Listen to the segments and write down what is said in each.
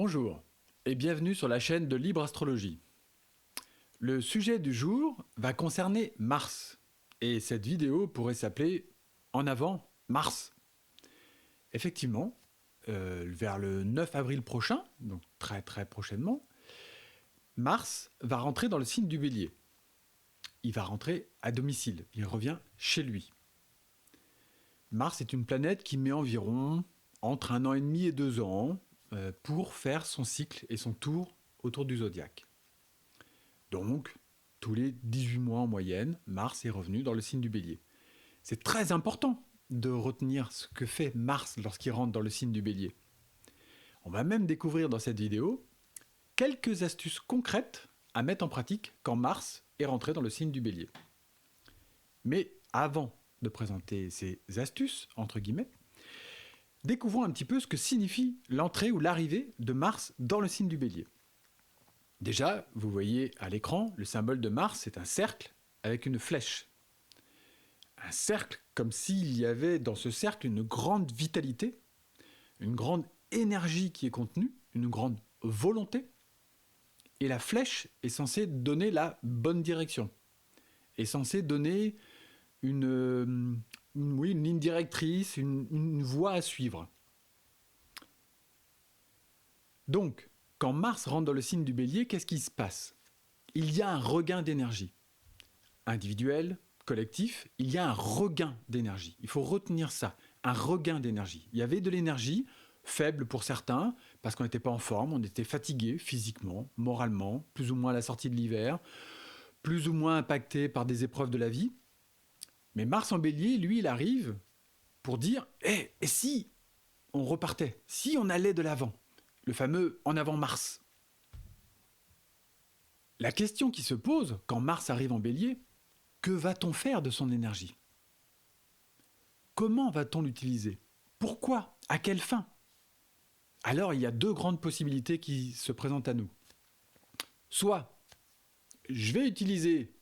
Bonjour et bienvenue sur la chaîne de Libre Astrologie. Le sujet du jour va concerner Mars et cette vidéo pourrait s'appeler « En avant, Mars ». Effectivement, vers le 9 avril prochain, donc très prochainement, Mars va rentrer dans le signe du Bélier. Il va rentrer à domicile, il revient chez lui. Mars est une planète qui met environ entre 1 an et demi et 2 ans pour faire son cycle et son tour autour du zodiaque. Donc, tous les 18 mois en moyenne, Mars est revenu dans le signe du Bélier. C'est très important de retenir ce que fait Mars lorsqu'il rentre dans le signe du Bélier. On va même découvrir dans cette vidéo quelques astuces concrètes à mettre en pratique quand Mars est rentré dans le signe du Bélier. Mais avant de présenter ces astuces, entre guillemets, découvrons un petit peu ce que signifie l'entrée ou l'arrivée de Mars dans le signe du Bélier. Déjà, vous voyez à l'écran, le symbole de Mars, c'est un cercle avec une flèche. Un cercle comme s'il y avait dans ce cercle une grande vitalité, une grande énergie qui est contenue, une grande volonté. Et la flèche est censée donner la bonne direction, est censée donner une ligne directrice, une voie à suivre. Donc, quand Mars rentre dans le signe du Bélier, qu'est-ce qui se passe? Il y a un regain d'énergie. Individuel, collectif, il y a un regain d'énergie. Il faut retenir ça, un regain d'énergie. Il y avait de l'énergie, faible pour certains, parce qu'on n'était pas en forme, on était fatigué physiquement, moralement, plus ou moins à la sortie de l'hiver, plus ou moins impacté par des épreuves de la vie. Mais Mars en Bélier, lui, il arrive pour dire « et si on repartait, si on allait de l'avant ?» Le fameux « en avant Mars ». La question qui se pose quand Mars arrive en Bélier, que va-t-on faire de son énergie? Comment va-t-on l'utiliser? Pourquoi? À quelle fin? Alors il y a deux grandes possibilités qui se présentent à nous. Soit je vais utiliser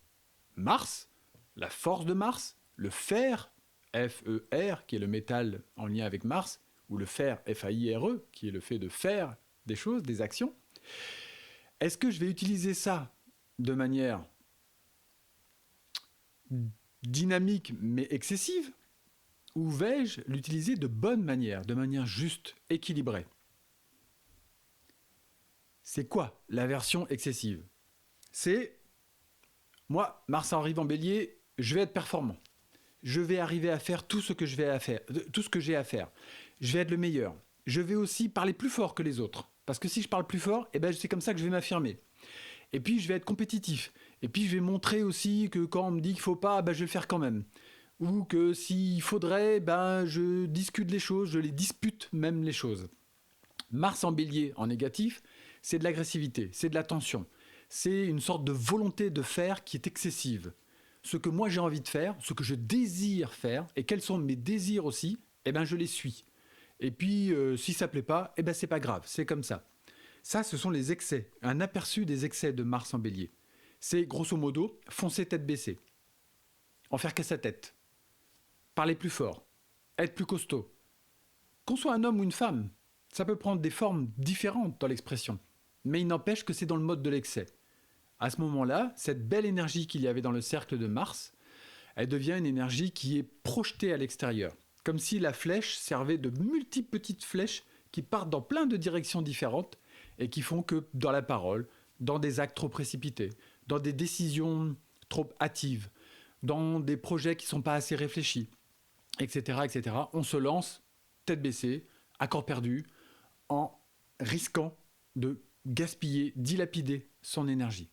Mars, la force de Mars, le fer, F-E-R, qui est le métal en lien avec Mars, ou le fer, F-A-I-R-E, qui est le fait de faire des choses, des actions. Est-ce que je vais utiliser ça de manière dynamique mais excessive, ou vais-je l'utiliser de bonne manière, de manière juste, équilibrée? C'est quoi la version excessive? C'est, moi, Mars arrive en Bélier, je vais être performant. Je vais arriver à faire tout ce que j'ai à faire. Je vais être le meilleur. Je vais aussi parler plus fort que les autres. Parce que si je parle plus fort, c'est comme ça que je vais m'affirmer. Et puis je vais être compétitif. Et puis je vais montrer aussi que quand on me dit qu'il ne faut pas, je vais le faire quand même. Ou que s'il faudrait, je discute les choses, je les dispute même les choses. Mars en Bélier, en négatif, c'est de l'agressivité, c'est de la tension. C'est une sorte de volonté de faire qui est excessive. Ce que moi j'ai envie de faire, ce que je désire faire, et quels sont mes désirs aussi, je les suis. Et puis, si ça ne plaît pas, c'est pas grave, c'est comme ça. Ça, ce sont les excès, un aperçu des excès de Mars en Bélier. C'est grosso modo, foncer tête baissée, en faire qu'à sa tête, parler plus fort, être plus costaud. Qu'on soit un homme ou une femme, ça peut prendre des formes différentes dans l'expression, mais il n'empêche que c'est dans le mode de l'excès. À ce moment-là, cette belle énergie qu'il y avait dans le cercle de Mars, elle devient une énergie qui est projetée à l'extérieur. Comme si la flèche servait de multiples petites flèches qui partent dans plein de directions différentes et qui font que dans la parole, dans des actes trop précipités, dans des décisions trop hâtives, dans des projets qui ne sont pas assez réfléchis, etc., on se lance tête baissée, à corps perdu, en risquant de gaspiller, dilapider son énergie.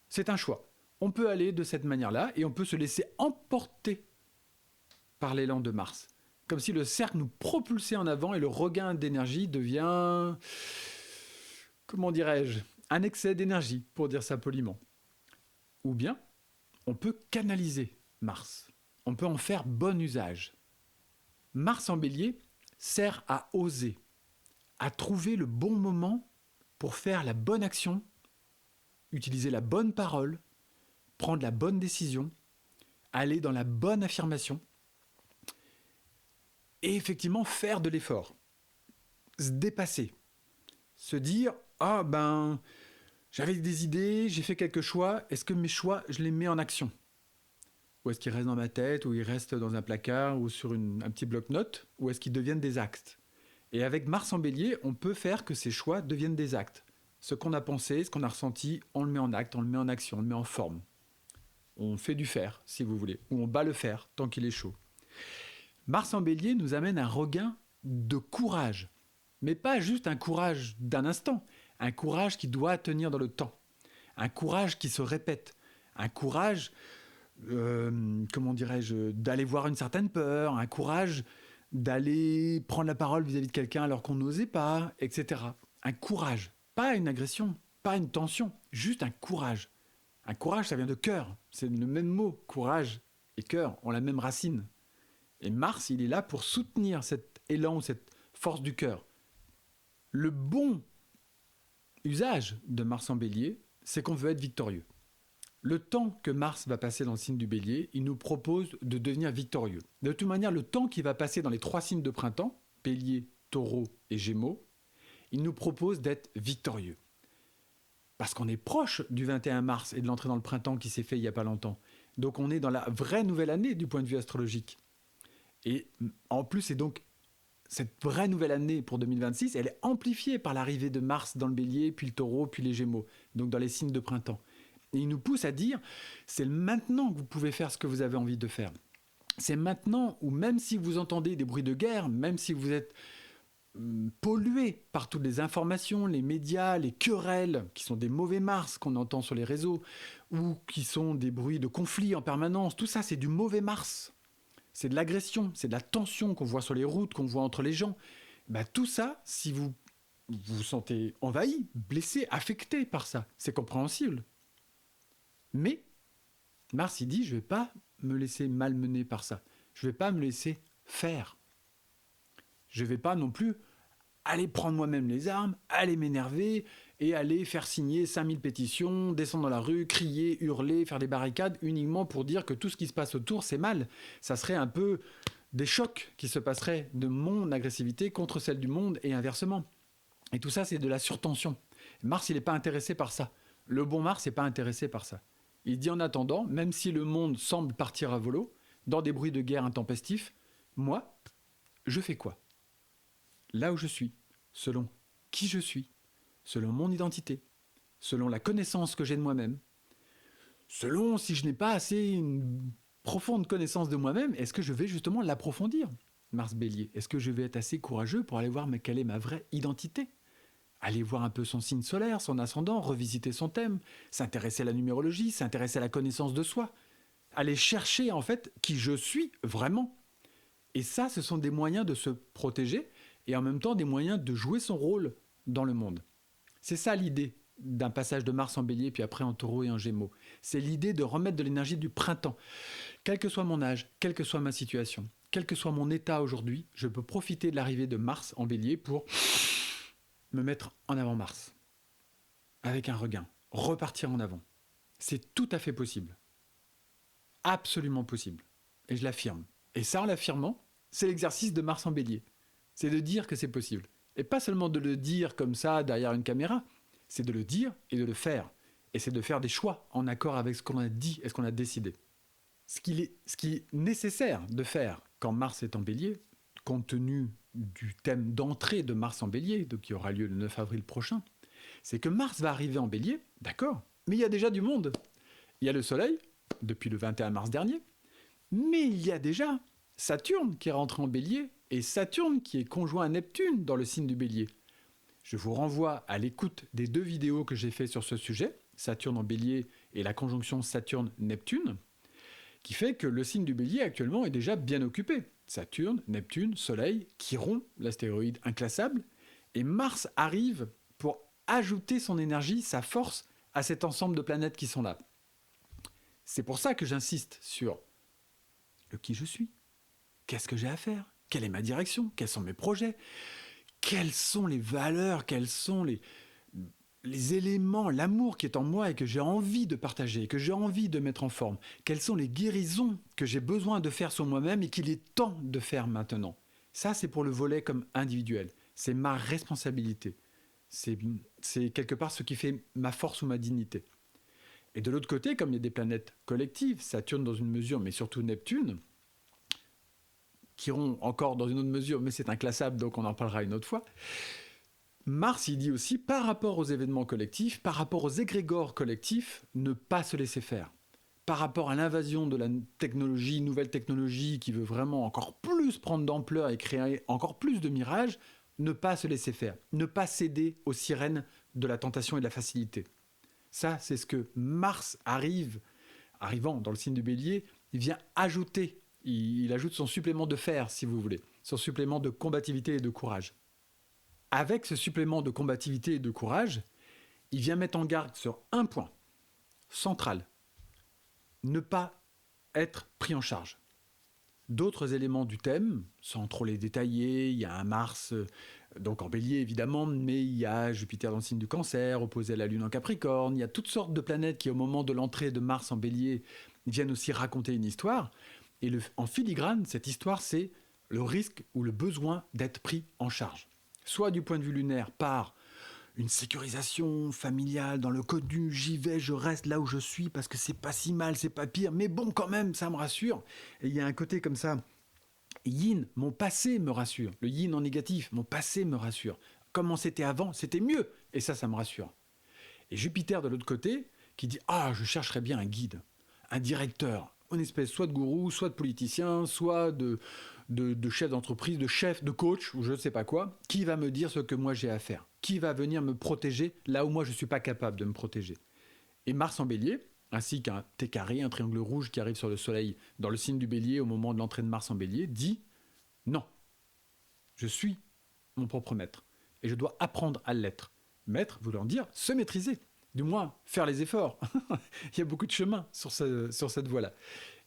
C'est un choix. On peut aller de cette manière-là et on peut se laisser emporter par l'élan de Mars. Comme si le cercle nous propulsait en avant et le regain d'énergie devient, comment dirais-je, un excès d'énergie, pour dire ça poliment. Ou bien, on peut canaliser Mars. On peut en faire bon usage. Mars en Bélier sert à oser, à trouver le bon moment pour faire la bonne action, utiliser la bonne parole, prendre la bonne décision, aller dans la bonne affirmation et effectivement faire de l'effort, se dépasser. Se dire, ah ben, j'avais des idées, j'ai fait quelques choix, est-ce que mes choix, je les mets en action? Ou est-ce qu'ils restent dans ma tête, ou ils restent dans un placard, ou sur un petit bloc-notes, ou est-ce qu'ils deviennent des actes? Et avec Mars en Bélier, on peut faire que ces choix deviennent des actes. Ce qu'on a pensé, ce qu'on a ressenti, on le met en acte, on le met en action, on le met en forme. On fait du fer, si vous voulez, ou on bat le fer tant qu'il est chaud. Mars en Bélier nous amène un regain de courage, mais pas juste un courage d'un instant, un courage qui doit tenir dans le temps, un courage qui se répète, un courage, comment dirais-je, d'aller voir une certaine peur, un courage d'aller prendre la parole vis-à-vis de quelqu'un alors qu'on n'osait pas, etc. Un courage, pas une agression, pas une tension, juste un courage. Un courage, ça vient de cœur, c'est le même mot, courage et cœur ont la même racine. Et Mars, il est là pour soutenir cet élan, cette force du cœur. Le bon usage de Mars en Bélier, c'est qu'on veut être victorieux. Le temps que Mars va passer dans le signe du Bélier, il nous propose de devenir victorieux. De toute manière, le temps qu'il va passer dans les 3 signes de printemps, Bélier, Taureau et Gémeaux, il nous propose d'être victorieux. Parce qu'on est proche du 21 mars et de l'entrée dans le printemps qui s'est fait il n'y a pas longtemps. Donc on est dans la vraie nouvelle année du point de vue astrologique. Et en plus, c'est donc cette vraie nouvelle année pour 2026, elle est amplifiée par l'arrivée de Mars dans le Bélier, puis le Taureau, puis les Gémeaux, donc dans les signes de printemps. Et il nous pousse à dire, c'est maintenant que vous pouvez faire ce que vous avez envie de faire. C'est maintenant où même si vous entendez des bruits de guerre, même si vous êtes pollué par toutes les informations, les médias, les querelles, qui sont des mauvais Mars qu'on entend sur les réseaux, ou qui sont des bruits de conflits en permanence, tout ça c'est du mauvais Mars. C'est de l'agression, c'est de la tension qu'on voit sur les routes, qu'on voit entre les gens. Ben, tout ça, si vous vous sentez envahi, blessé, affecté par ça, c'est compréhensible. Mais Mars, il dit, je ne vais pas me laisser malmener par ça. Je ne vais pas me laisser faire. Je ne vais pas non plus aller prendre moi-même les armes, aller m'énerver et aller faire signer 5000 pétitions, descendre dans la rue, crier, hurler, faire des barricades uniquement pour dire que tout ce qui se passe autour, c'est mal. Ça serait un peu des chocs qui se passeraient de mon agressivité contre celle du monde et inversement. Et tout ça, c'est de la surtension. Mars, il n'est pas intéressé par ça. Le bon Mars n'est pas intéressé par ça. Il dit en attendant, même si le monde semble partir à volo, dans des bruits de guerre intempestifs, moi, je fais quoi ? Là où je suis, selon qui je suis, selon mon identité, selon la connaissance que j'ai de moi-même, selon si je n'ai pas assez une profonde connaissance de moi-même, est-ce que je vais justement l'approfondir, Mars Bélier? Est-ce que je vais être assez courageux pour aller voir quelle est ma vraie identité? Aller voir un peu son signe solaire, son ascendant, revisiter son thème, s'intéresser à la numérologie, s'intéresser à la connaissance de soi, aller chercher en fait qui je suis vraiment. Et ça, ce sont des moyens de se protéger et en même temps des moyens de jouer son rôle dans le monde. C'est ça l'idée d'un passage de Mars en Bélier puis après en Taureau et en Gémeaux. C'est l'idée de remettre de l'énergie du printemps. Quel que soit mon âge, quelle que soit ma situation, quel que soit mon état aujourd'hui, je peux profiter de l'arrivée de Mars en Bélier pour me mettre en avant Mars. Avec un regain. Repartir en avant. C'est tout à fait possible. Absolument possible. Et je l'affirme. Et ça, en l'affirmant, c'est l'exercice de Mars en Bélier. C'est de dire que c'est possible. Et pas seulement de le dire comme ça derrière une caméra, c'est de le dire et de le faire. Et c'est de faire des choix en accord avec ce qu'on a dit et ce qu'on a décidé. Ce qui est nécessaire de faire quand Mars est en Bélier, compte tenu du thème d'entrée de Mars en Bélier, donc qui aura lieu le 9 avril prochain, c'est que Mars va arriver en Bélier, d'accord, mais il y a déjà du monde. Il y a le Soleil, depuis le 21 mars dernier, mais il y a déjà Saturne qui est rentré en Bélier, et Saturne qui est conjoint à Neptune dans le signe du Bélier. Je vous renvoie à l'écoute des 2 vidéos que j'ai faites sur ce sujet, Saturne en Bélier et la conjonction Saturne-Neptune, qui fait que le signe du Bélier actuellement est déjà bien occupé. Saturne, Neptune, Soleil, Chiron, l'astéroïde inclassable, et Mars arrive pour ajouter son énergie, sa force à cet ensemble de planètes qui sont là. C'est pour ça que j'insiste sur le qui je suis. Qu'est-ce que j'ai à faire? Quelle est ma direction? Quels sont mes projets? Quelles sont les valeurs? Quels sont les éléments, l'amour qui est en moi et que j'ai envie de partager, que j'ai envie de mettre en forme? Quelles sont les guérisons que j'ai besoin de faire sur moi-même et qu'il est temps de faire maintenant? Ça, c'est pour le volet comme individuel. C'est ma responsabilité. C'est quelque part ce qui fait ma force ou ma dignité. Et de l'autre côté, comme il y a des planètes collectives, Saturne dans une mesure, mais surtout Neptune, qui iront encore dans une autre mesure, mais c'est inclassable, donc on en parlera une autre fois. Mars, il dit aussi, par rapport aux événements collectifs, par rapport aux égrégores collectifs, ne pas se laisser faire. Par rapport à l'invasion de la technologie, nouvelle technologie qui veut vraiment encore plus prendre d'ampleur et créer encore plus de mirages, ne pas se laisser faire, ne pas céder aux sirènes de la tentation et de la facilité. Ça, c'est ce que Mars arrivant dans le signe du Bélier, il vient ajouter, il ajoute son supplément de fer, si vous voulez, son supplément de combativité et de courage. Avec ce supplément de combativité et de courage, il vient mettre en garde sur un point central, ne pas être pris en charge. D'autres éléments du thème, sans trop les détailler, il y a un Mars, donc en Bélier évidemment, mais il y a Jupiter dans le signe du Cancer, opposé à la Lune en Capricorne, il y a toutes sortes de planètes qui au moment de l'entrée de Mars en Bélier viennent aussi raconter une histoire, et en filigrane, cette histoire c'est le risque ou le besoin d'être pris en charge. Soit du point de vue lunaire par une sécurisation familiale dans le connu, j'y vais, je reste là où je suis parce que c'est pas si mal, c'est pas pire, mais bon quand même, ça me rassure. Et il y a un côté comme ça, yin, mon passé me rassure. Le yin en négatif, mon passé me rassure. Comment c'était avant, c'était mieux. Et ça me rassure. Et Jupiter de l'autre côté, qui dit, je chercherais bien un guide, un directeur, une espèce soit de gourou, soit de politicien, soit de chef d'entreprise, de chef, de coach, ou je ne sais pas quoi, qui va me dire ce que moi j'ai à faire, qui va venir me protéger là où moi je ne suis pas capable de me protéger. Et Mars en Bélier, ainsi qu'un T carré, un triangle rouge qui arrive sur le Soleil dans le signe du Bélier au moment de l'entrée de Mars en Bélier, dit non, je suis mon propre maître et je dois apprendre à l'être. Maître voulant dire se maîtriser, du moins faire les efforts. Il y a beaucoup de chemin sur cette voie-là.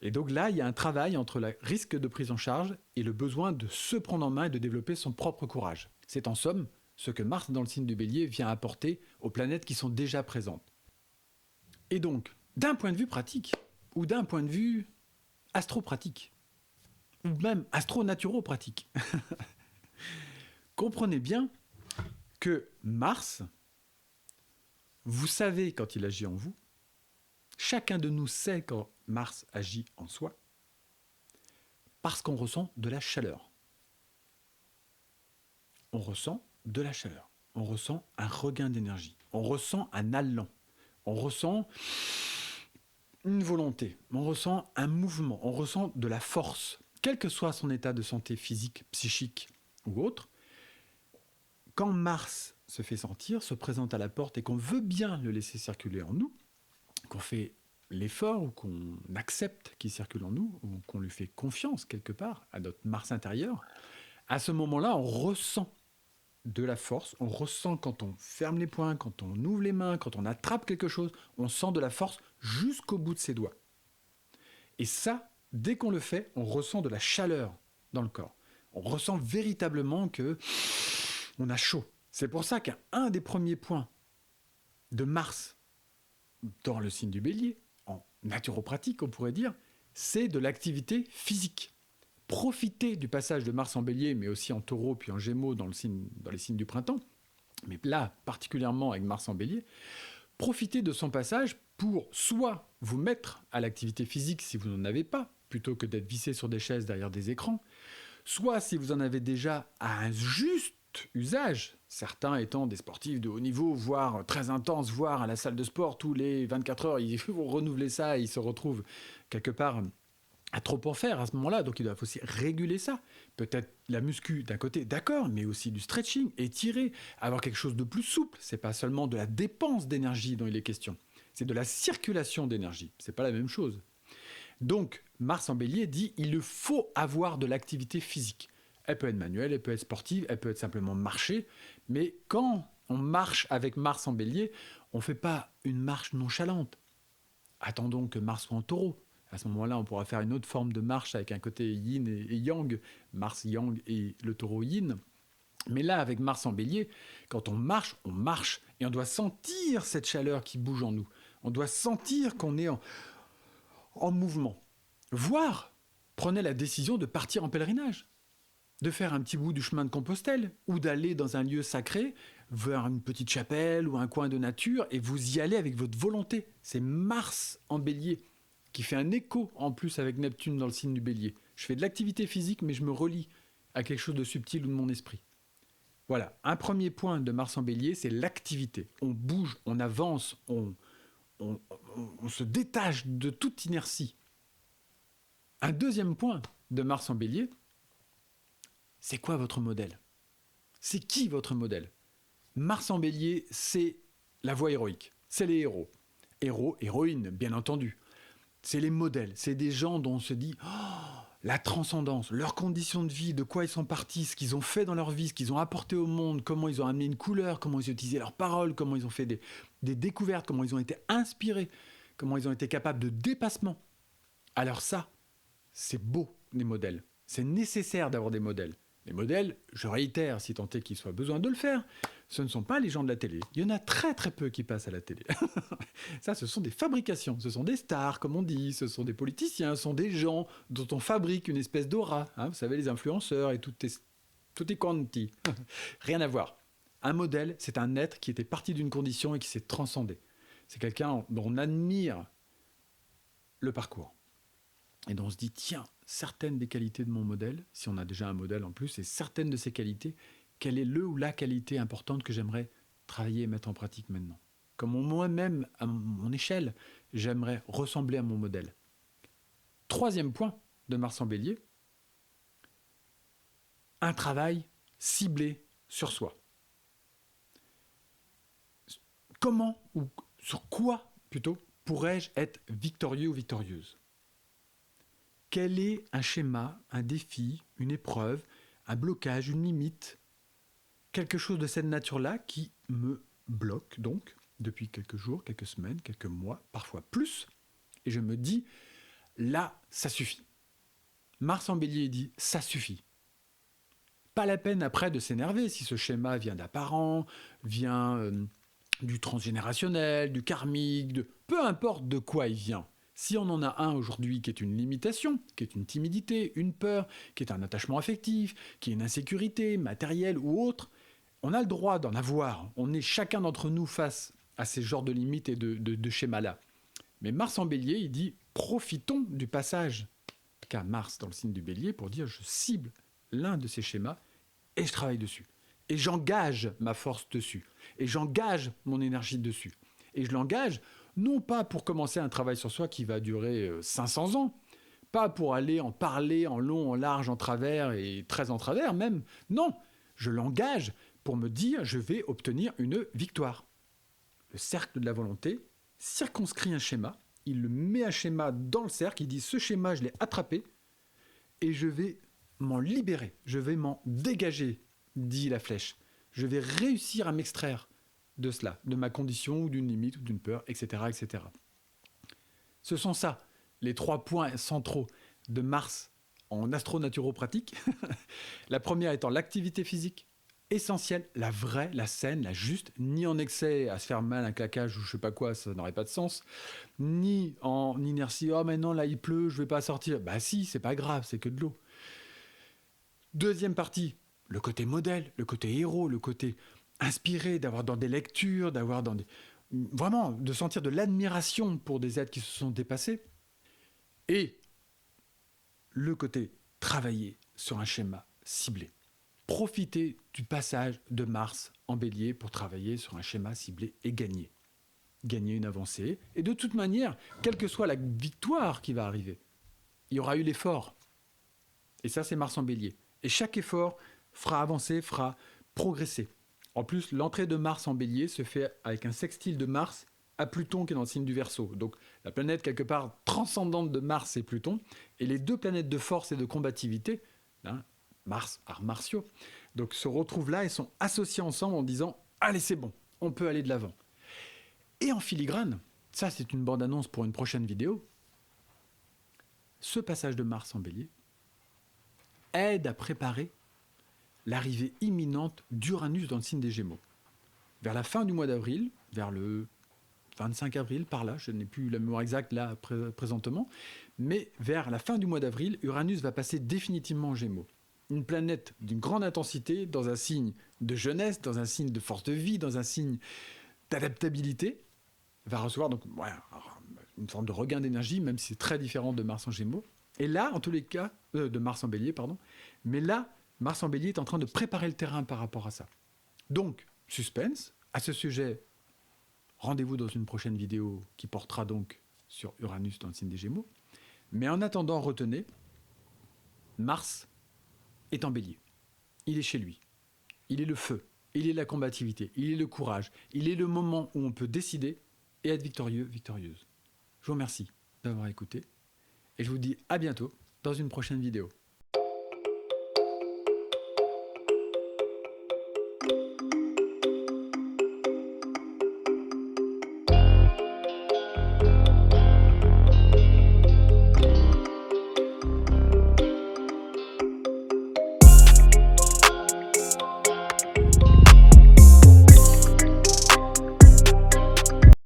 Et donc là, il y a un travail entre le risque de prise en charge et le besoin de se prendre en main et de développer son propre courage. C'est en somme ce que Mars dans le signe du Bélier vient apporter aux planètes qui sont déjà présentes. Et donc, d'un point de vue pratique, ou d'un point de vue astro-pratique, ou même astro-naturo-pratique, comprenez bien que Mars, vous savez quand il agit en vous, chacun de nous sait quand Mars agit en soi, parce qu'on ressent de la chaleur. On ressent de la chaleur. On ressent un regain d'énergie. On ressent un allant. On ressent une volonté. On ressent un mouvement. On ressent de la force. Quel que soit son état de santé physique, psychique ou autre, quand Mars se fait sentir, se présente à la porte et qu'on veut bien le laisser circuler en nous, qu'on fait l'effort ou qu'on accepte qu'il circule en nous, ou qu'on lui fait confiance quelque part à notre Mars intérieur, à ce moment-là, on ressent de la force, on ressent quand on ferme les poings, quand on ouvre les mains, quand on attrape quelque chose, on sent de la force jusqu'au bout de ses doigts. Et ça, dès qu'on le fait, on ressent de la chaleur dans le corps. On ressent véritablement que on a chaud. C'est pour ça qu'un des premiers points de Mars dans le signe du Bélier, en naturopratique on pourrait dire, c'est de l'activité physique. Profitez du passage de Mars en Bélier, mais aussi en Taureau puis en Gémeaux dans les signes du printemps, mais là particulièrement avec Mars en Bélier, profitez de son passage pour soit vous mettre à l'activité physique si vous n'en avez pas, plutôt que d'être vissé sur des chaises derrière des écrans, soit si vous en avez déjà à un juste usage, certains étant des sportifs de haut niveau, voire très intenses, voire à la salle de sport tous les 24 heures, ils vont renouveler ça et ils se retrouvent quelque part à trop en faire à ce moment-là, donc il doit aussi réguler ça. Peut-être la muscu d'un côté, d'accord, mais aussi du stretching, étirer, avoir quelque chose de plus souple. C'est pas seulement de la dépense d'énergie dont il est question, c'est de la circulation d'énergie. C'est pas la même chose. Donc, Mars en Bélier dit il faut avoir de l'activité physique. Elle peut être manuelle, elle peut être sportive, elle peut être simplement marcher, mais quand on marche avec Mars en Bélier, on ne fait pas une marche nonchalante. Attendons que Mars soit en Taureau. À ce moment-là, on pourra faire une autre forme de marche avec un côté yin et yang, Mars yang et le Taureau yin. Mais là, avec Mars en Bélier, quand on marche, et on doit sentir cette chaleur qui bouge en nous. On doit sentir qu'on est en mouvement. Voire, prenez la décision de partir en pèlerinage, de faire un petit bout du chemin de Compostelle, ou d'aller dans un lieu sacré, vers une petite chapelle ou un coin de nature et vous y allez avec votre volonté. C'est Mars en bélier qui fait un écho en plus avec Neptune dans le signe du bélier. Je fais de l'activité physique mais je me relie à quelque chose de subtil ou de mon esprit. Voilà, un premier point de Mars en bélier, c'est l'activité. On bouge, on avance, on se détache de toute inertie. Un deuxième point de Mars en bélier, c'est quoi votre modèle ? C'est qui votre modèle ? Mars en bélier, c'est la voie héroïque, c'est les héros. Héros, héroïnes, bien entendu. C'est les modèles, c'est des gens dont on se dit la transcendance, leurs conditions de vie, de quoi ils sont partis, ce qu'ils ont fait dans leur vie, ce qu'ils ont apporté au monde, comment ils ont amené une couleur, comment ils ont utilisé leurs paroles, comment ils ont fait des découvertes, comment ils ont été inspirés, comment ils ont été capables de dépassement. Alors ça, c'est beau, les modèles. C'est nécessaire d'avoir des modèles. Les modèles, je réitère, si tant est qu'il soit besoin de le faire, ce ne sont pas les gens de la télé. Il y en a très très peu qui passent à la télé. Ça, ce sont des fabrications, ce sont des stars, comme on dit, ce sont des politiciens, ce sont des gens dont on fabrique une espèce d'aura. Vous savez, les influenceurs et tutti quanti. Rien à voir. Un modèle, c'est un être qui était parti d'une condition et qui s'est transcendé. C'est quelqu'un dont on admire le parcours. Et dont on se dit, tiens, certaines des qualités de mon modèle, si on a déjà un modèle en plus, et certaines de ces qualités, quelle est le ou la qualité importante que j'aimerais travailler et mettre en pratique maintenant ? Comment moi-même, à mon échelle, j'aimerais ressembler à mon modèle. Troisième point de Mars en bélier, un travail ciblé sur soi. Comment, ou sur quoi plutôt, pourrais-je être victorieux ou victorieuse ? Quel est un schéma, un défi, une épreuve, un blocage, une limite, quelque chose de cette nature-là qui me bloque donc depuis quelques jours, quelques semaines, quelques mois, parfois plus, et je me dis, là, ça suffit. Mars en bélier dit, ça suffit. Pas la peine après de s'énerver si ce schéma vient d'apparent, vient du transgénérationnel, du karmique, peu importe de quoi il vient. Si on en a un aujourd'hui qui est une limitation, qui est une timidité, une peur, qui est un attachement affectif, qui est une insécurité matérielle ou autre, on a le droit d'en avoir. On est chacun d'entre nous face à ces genres de limites et de schémas-là. Mais Mars en bélier, il dit, profitons du passage qu'a Mars dans le signe du bélier pour dire, je cible l'un de ces schémas et je travaille dessus. Et j'engage ma force dessus. Et j'engage mon énergie dessus. Et je l'engage non pas pour commencer un travail sur soi qui va durer 500 ans, pas pour aller en parler en long, en large, en travers et très en travers même. Non, je l'engage pour me dire je vais obtenir une victoire. Le cercle de la volonté circonscrit un schéma, il le met un schéma dans le cercle, il dit ce schéma je l'ai attrapé et je vais m'en libérer, je vais m'en dégager, dit la flèche. Je vais réussir à m'extraire de cela, de ma condition ou d'une limite ou d'une peur, etc., etc. Ce sont ça, les 3 points centraux de Mars en astronaturopratique. La première étant l'activité physique, essentielle, la vraie, la saine, la juste, ni en excès à se faire mal, un claquage ou je sais pas quoi, ça n'aurait pas de sens, ni en inertie, oh mais non là il pleut, je vais pas sortir. Bah si, c'est pas grave, c'est que de l'eau. Deuxième partie, le côté modèle, le côté héros, le côté inspiré, d'avoir dans des lectures, d'avoir dans des... Vraiment, de sentir de l'admiration pour des êtres qui se sont dépassés. Et le côté travailler sur un schéma ciblé. Profiter du passage de Mars en bélier pour travailler sur un schéma ciblé et gagner. Gagner une avancée. Et de toute manière, quelle que soit la victoire qui va arriver, il y aura eu l'effort. Et ça, c'est Mars en bélier. Et chaque effort fera avancer, fera progresser. En plus, l'entrée de Mars en bélier se fait avec un sextile de Mars à Pluton qui est dans le signe du Verseau. Donc la planète quelque part transcendante de Mars, c'est Pluton. Et les deux planètes de force et de combativité, Mars, arts martiaux, donc se retrouvent là et sont associés ensemble en disant « Allez, c'est bon, on peut aller de l'avant ». Et en filigrane, ça c'est une bande-annonce pour une prochaine vidéo, ce passage de Mars en bélier aide à préparer l'arrivée imminente d'Uranus dans le signe des Gémeaux. Vers la fin du mois d'avril, vers le 25 avril, par là, je n'ai plus la mémoire exacte là présentement, mais vers la fin du mois d'avril, Uranus va passer définitivement en Gémeaux. une planète d'une grande intensité dans un signe de jeunesse, dans un signe de force de vie, dans un signe d'adaptabilité, va recevoir donc une forme de regain d'énergie, même si c'est très différent de Mars en Gémeaux. Et là, en tous les cas, de Mars en Bélier, pardon. Mais là, Mars en Bélier est en train de préparer le terrain par rapport à ça. Donc, suspense. À ce sujet, rendez-vous dans une prochaine vidéo qui portera donc sur Uranus dans le signe des Gémeaux. Mais en attendant, retenez, Mars est en Bélier. Il est chez lui. Il est le feu. Il est la combativité. Il est le courage. Il est le moment où on peut décider et être victorieux, victorieuse. Je vous remercie d'avoir écouté et je vous dis à bientôt dans une prochaine vidéo.